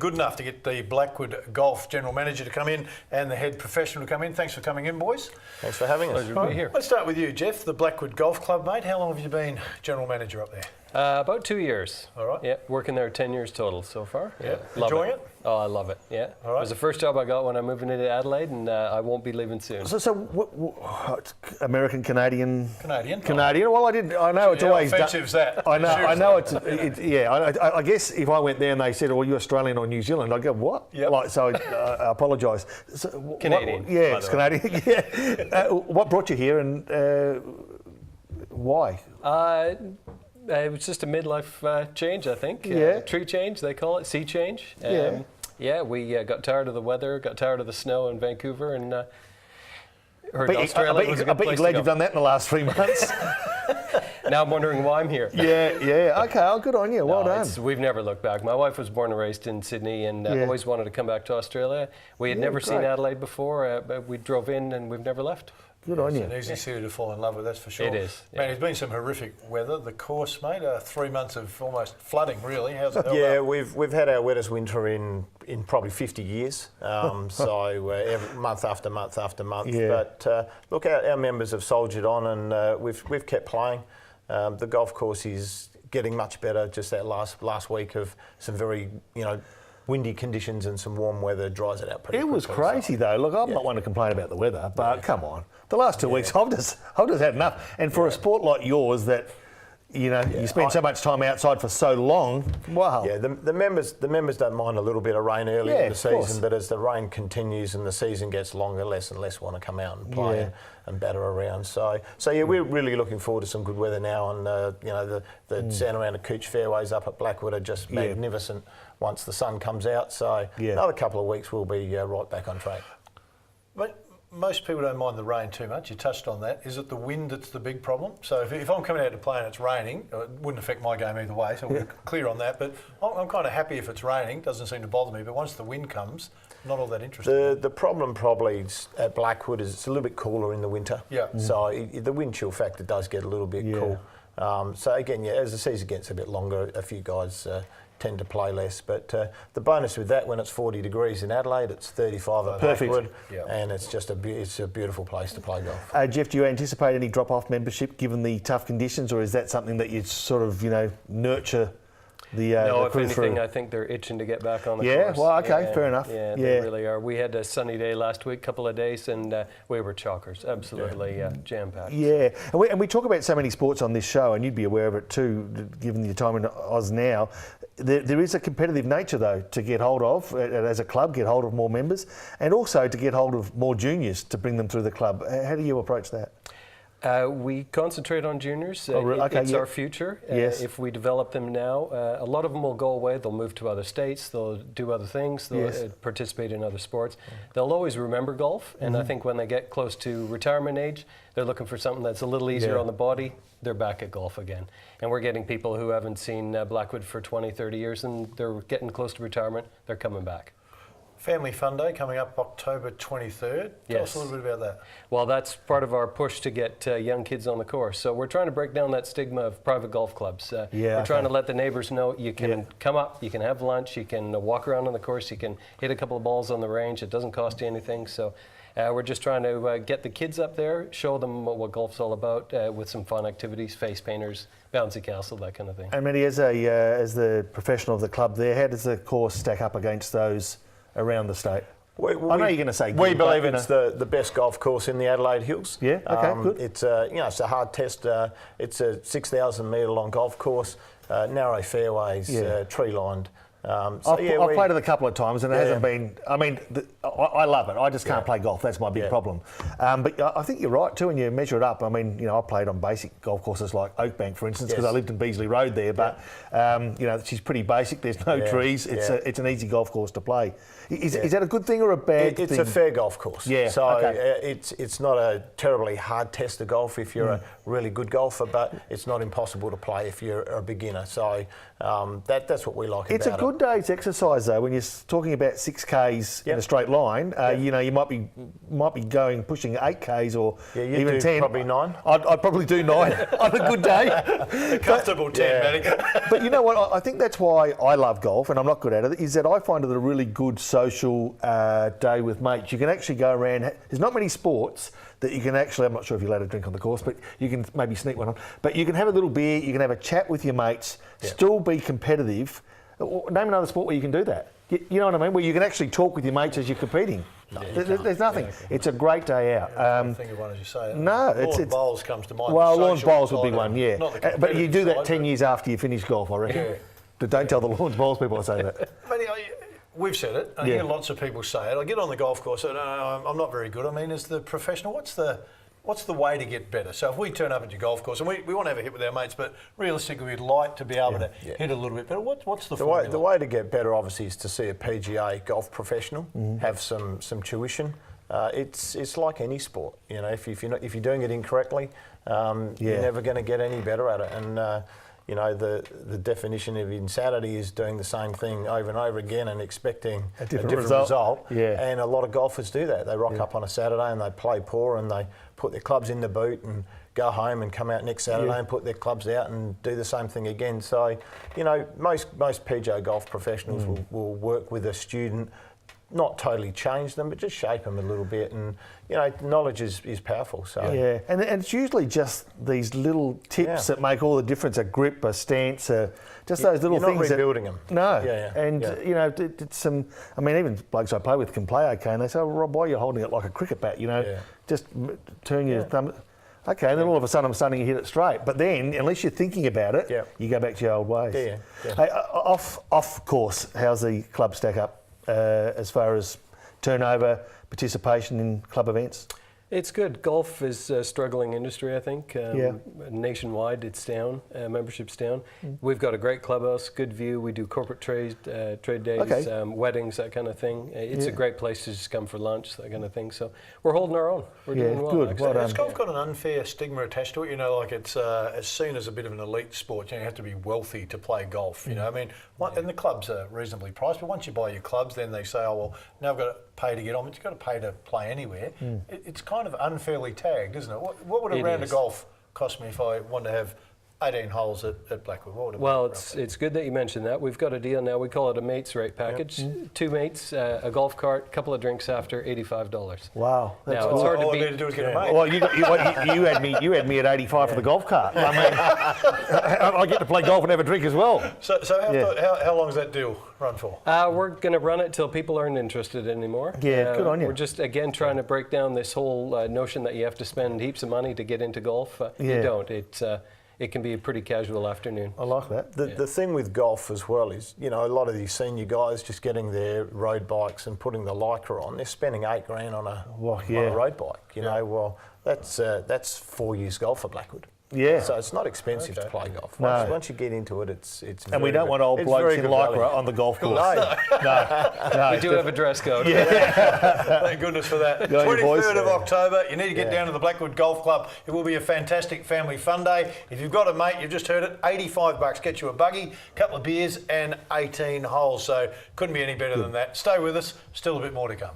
good enough to get the Blackwood Golf General Manager to come in and the head professional to come in. Thanks for coming in, boys. Thanks for having us. Pleasure to be here. Let's start with you, Jeff, the Blackwood Golf Club, mate. How long have you been General Manager up there? About 2 years. All right. Yeah, working there 10 years total so far. Yeah. Love Enjoying it? Oh, I love it, yeah. All right. It was the first job I got when I moved into Adelaide, and I won't be leaving soon. American, Canadian? Canadian. Well, I know it's always... How offensive's that? I know it's yeah, I guess if I went there and they said, well, you're Australian or New Zealand, I'd go, what? Yep. Like, so I apologise. So, Canadian. Yeah, it's Canadian. Yeah. What brought you here and why? It was just a midlife change, I think. Yeah. Tree change, they call it, sea change. Yeah, we got tired of the weather, got tired of the snow in Vancouver, and heard Australia was a good I bet you're glad you've done that in the last 3 months. Now I'm wondering why I'm here. Yeah. Okay, well, good on you. Well done. We've never looked back. My wife was born and raised in Sydney and always wanted to come back to Australia. We had never seen Adelaide before, but we drove in and we've never left. Good on you. It's an easy city to fall in love with, that's for sure. It is. Yeah. Man, there's been some horrific weather. The course, mate, 3 months of almost flooding, really. How's it held up? We've had our wettest winter in probably 50 years. So every month after month after month. Yeah. But look, our members have soldiered on, and we've kept playing. The golf course is getting much better. Just that last week of some very windy conditions and some warm weather dries it out pretty quickly. It was crazy though. Look, I'm not one to complain about the weather, but come on. The last 2 weeks, I've just had enough. And for a sport like yours that, you spend so much time outside for so long, wow. Yeah, the members don't mind a little bit of rain early in the season, but as the rain continues and the season gets longer, less and less want to come out and play and batter around. So we're really looking forward to some good weather now, and the sound around the Cooch fairways up at Blackwood are just magnificent once the sun comes out. So another couple of weeks we'll be right back on track. But most people don't mind the rain too much. You touched on that. Is it the wind that's the big problem? So if I'm coming out to play and it's raining, it wouldn't affect my game either way, so we're clear on that. But I'm kind of happy if it's raining. Doesn't seem to bother me. But once the wind comes, not all that interesting. The problem probably at Blackwood is it's a little bit cooler in the winter. Yeah. So the wind chill factor does get a little bit cool. So again, as the season gets a bit longer, a few guys tend to play less. But the bonus with that, when it's 40 degrees in Adelaide, it's 35 at Blackwood, and it's just a beautiful place to play golf. Jeff, do you anticipate any drop-off membership given the tough conditions, or is that something that you sort of nurture the No, if crew anything, through? I think they're itching to get back on the Yeah, course. well, okay, fair enough. Yeah, they really are. We had a sunny day last week, couple of days, and we were chockers, absolutely jam-packed. Yeah, and we talk about so many sports on this show, and you'd be aware of it too, given your time in Oz now. There is a competitive nature, though, to get hold of, as a club, get hold of more members, and also to get hold of more juniors to bring them through the club. How do you approach that? We concentrate on juniors. It's our future. If we develop them now, a lot of them will go away. They'll move to other states. They'll do other things. They'll participate in other sports. They'll always remember golf. And I think when they get close to retirement age, they're looking for something that's a little easier on the body. They're back at golf again. And we're getting people who haven't seen Blackwood for 20, 30 years, and they're getting close to retirement. They're coming back. Family Fun Day coming up October 23rd. Tell us a little bit about that. Well, that's part of our push to get young kids on the course. So we're trying to break down that stigma of private golf clubs. We're trying to let the neighbours know you can come up, you can have lunch, you can walk around on the course, you can hit a couple of balls on the range. It doesn't cost you anything. So we're just trying to get the kids up there, show them what golf's all about with some fun activities, face painters, bouncy castle, that kind of thing. And Manny, as the professional of the club there, how does the course stack up against those around the state? I know you're going to say good, we believe it's the best golf course in the Adelaide Hills. Yeah, okay, good. It's it's a hard test. It's a 6,000 metre long golf course, narrow fairways, tree lined. I've played it a couple of times and it hasn't been. I mean, I love it. I just can't play golf. That's my big problem. But I think you're right too when you measure it up. I mean, I played on basic golf courses like Oakbank, for instance, because I lived in Beasley Road there. But she's pretty basic. There's no trees. It's an easy golf course to play. Is that a good thing or a bad thing? It's a fair golf course. Yeah. So it's not a terribly hard test of golf if you're a really good golfer, but it's not impossible to play if you're a beginner. So that's what we like about it. good day's exercise though, when you're talking about 6Ks in a straight line, you know, you might be pushing 8Ks or even 10. Probably 9. I'd probably do 9 on a good day. A comfortable 10, Matty. But you know what? I think that's why I love golf, and I'm not good at it. Is that I find it a really good social day with mates. You can actually go around. There's not many sports that you can actually. I'm not sure if you're allowed to drink on the course, but you can maybe sneak one on. But you can have a little beer. You can have a chat with your mates. Still be competitive. Name another sport where you can do that. You know what I mean? Where you can actually talk with your mates as you're competing. There's nothing. It's a great day out. I don't think of one as you say. No, lawn bowls comes to mind. Well, lawn bowls would be one, But you do that 10 years after you finish golf, I reckon. Yeah. Don't tell the lawn bowls people I say that. We've said it. I hear lots of people say it. I get on the golf course and I'm not very good. I mean, as the professional, what's the way to get better? So if we turn up at your golf course and we want to have a hit with our mates, but realistically we'd like to be able to hit a little bit better. What's the formula? The way to get better, obviously, is to see a PGA golf professional, have some tuition. It's like any sport. You know, if you're doing it incorrectly, you're never going to get any better at it. And you know, the definition of insanity is doing the same thing over and over again and expecting a different result. Yeah. And a lot of golfers do that. They rock up on a Saturday and they play poor and they put their clubs in the boot and go home and come out next Saturday and put their clubs out and do the same thing again. So, you know, most PGA golf professionals will work with a student, not totally change them, but just shape them a little bit. And, you know, knowledge is powerful. So and it's usually just these little tips that make all the difference, a grip, a stance, just those little you're things. Not rebuilding them. No. You know, it's some, I mean, even blokes I play with can play okay, and they say, oh, Rob, why are you holding it like a cricket bat? You know, just turn your thumb. Okay, and then all of a sudden I'm starting to hit it straight. But then, unless you're thinking about it, you go back to your old ways. Hey, off course, how's the club stack up? As far as turnover, participation in club events? It's good. Golf is a struggling industry, I think. Nationwide, it's down. Membership's down. We've got a great clubhouse, good view. We do corporate trade days, weddings, that kind of thing. It's a great place to just come for lunch, that kind of thing. So we're holding our own. We're doing well. Good. Well done. Has golf got an unfair stigma attached to it? You know, like it's seen as a bit of an elite sport. You know, you have to be wealthy to play golf. You know, I mean, and the clubs are reasonably priced, but once you buy your clubs, then they say, oh, well, now I've got to pay to get on, but you've got to pay to play anywhere. It's kind of unfairly tagged, isn't it? What would a round of golf cost me if I wanted to have 18 holes at Blackwood? What would it be, well, roughly? it's good that you mentioned that. We've got a deal now. We call it a mates rate package. 2 mates, a golf cart, a couple of drinks after, $85. Wow. Now, it's hard to all beat. I need to do is get a mate. Well, you had me at 85 for the golf cart. I mean, I get to play golf and have a drink as well. So how long does that deal run for? We're going to run it till people aren't interested anymore. Yeah, good on you. We're just, again, trying to break down this whole notion that you have to spend heaps of money to get into golf. You don't. It can be a pretty casual afternoon. I like that. The thing with golf as well is, you know, a lot of these senior guys just getting their road bikes and putting the Lycra on, they're spending $8,000 on a road bike. You know, well, that's 4 years golf at Blackwood. Yeah. So it's not expensive to play golf. No. Once you get into it, it's and we don't want old blokes in Lycra on the golf course. No. We do have a dress code. Thank goodness for that. 23rd of October, you need to get down to the Blackwood Golf Club. It will be a fantastic family fun day. If you've got a mate, you've just heard it, $85. Get you a buggy, a couple of beers and 18 holes. So couldn't be any better than that. Stay with us, still a bit more to come.